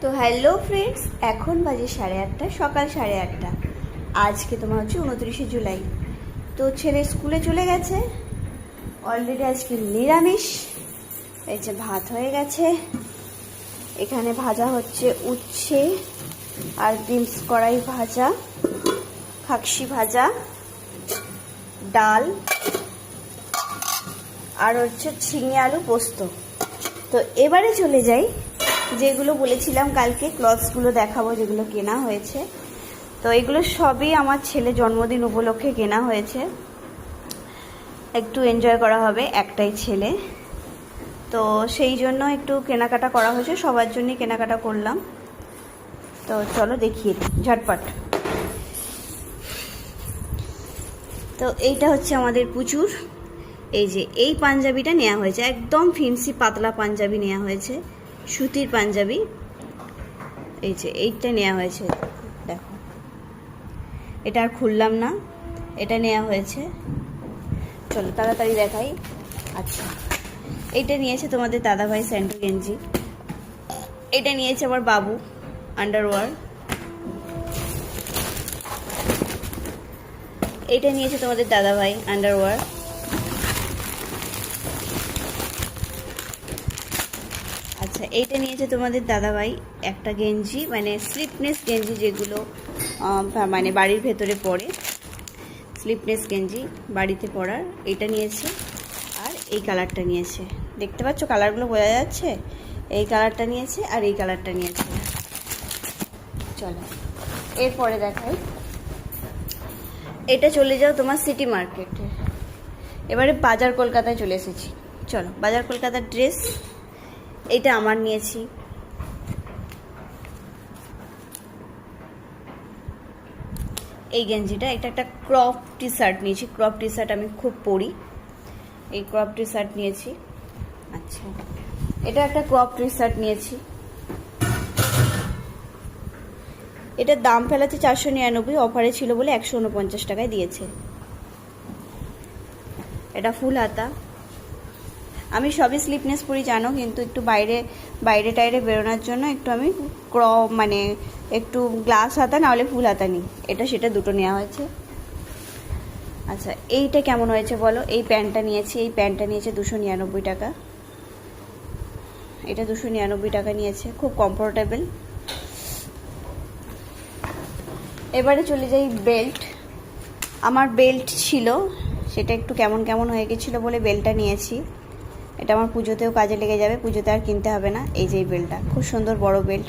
তো hello friends, এখন বাজে 8:30, সকাল 8:30। আজকে তোমার হচ্ছে 29শে জুলাই। তো ছেলে স্কুলে চলে গেছে অলরেডি। আজকে নিরামিষ। এই যে ভাত হয়ে গেছে, এখানে ভাজা হচ্ছে উচ্ছে আর বিনস কড়াই ভাজা, খাকসি ভাজা, ডাল আর হচ্ছে ঝিঙে আলু পোস্ত। তো এবারে চলে যাই, যেগুলো বলেছিলাম কালকে ক্লথসগুলো দেখাবো, যেগুলো কেনা হয়েছে। তো এগুলো সবই আমার ছেলে জন্মদিন উপলক্ষে কেনা হয়েছে, একটু এনজয় করা হবে, একটাই ছেলে। তো সেই জন্য একটু কেনাকাটা করা হয়েছে, সবার জন্যই কেনাকাটা করলাম। তো চলো দেখিয়ে দিই ঝটপট। তো এইটা হচ্ছে আমাদের পুচুর। এই যে এই পাঞ্জাবিটা নেওয়া হয়েছে, একদম ফিন্সি পাতলা পাঞ্জাবি নেওয়া হয়েছে, সুতির পাঞ্জাবি। এই যে এইটা নেওয়া হয়েছে, দেখো এটা আর খুললাম না, এটা নেওয়া হয়েছে। চলো তাড়াতাড়ি দেখাই। আচ্ছা, এইটা নিয়েছে তোমাদের দাদাভাই স্যান্ডো গেঞ্জি, এটা নিয়েছে আমার বাবু আন্ডারওয়্যার, এটা নিয়েছে তোমাদের দাদাভাই আন্ডারওয়্যার। আচ্ছা, এইটা নিয়েছে তোমাদের দাদাভাই একটা গেঞ্জি, মানে স্লিপনেস গেঞ্জি, যেগুলো মানে বাড়ির ভেতরে পরে, স্লিপনেস গেঞ্জি বাড়িতে পরার, এটা নিয়েছে। আর এই কালারটা নিয়েছে, দেখতে পাচ্ছ কালারগুলো বোঝা যাচ্ছে, এই কালারটা নিয়েছে আর এই কালারটা নিয়েছে। চলো এরপরে দেখাই। এটা চলে যাও তোমার সিটি মার্কেটে। এবারে বাজার কলকাতায় চলে এসেছি। চলো বাজার কলকাতার ড্রেস, এটা আমার নিয়েছি। এই গেঞ্জিটা, এটা একটা ক্রপ টি শার্ট নিয়েছি, ক্রপ টি শার্ট আমি খুব পরি, এই ক্রপ টি শার্ট নিয়েছি। আচ্ছা, এটা একটা ক্রপ টি শার্ট নিয়েছি, এটার দাম ফেলাতে 499, অফারে ছিল বলে 149 টাকায় দিয়েছে। এটা ফুল হাতা, আমি সবই স্লিপনেস পরি জানো, কিন্তু একটু বাইরে টাইরে বেরোনোর জন্য একটু আমি মানে একটু গ্লাস হাতা না হলে ফুল হাতা নিই, এটা সেটা দুটো নেওয়া হয়েছে। আচ্ছা, এইটা কেমন হয়েছে বলো। এই প্যান্টটা নিয়েছি, এই প্যান্টটা নিয়েছে 299 টাকা, এটা 299 টাকা নিয়েছে, খুব কমফোর্টেবল। এবারে চলে যাই বেল্ট। আমার বেল্ট ছিল, সেটা একটু কেমন কেমন হয়ে গেছিলো বলে বেল্টটা নিয়েছি। এটা আমার পুজোতেও কাজে লেগে যাবে, পুজোতে আর কিনতে হবে না। এই যে এই বেল্টটা খুব সুন্দর বড় বেল্ট।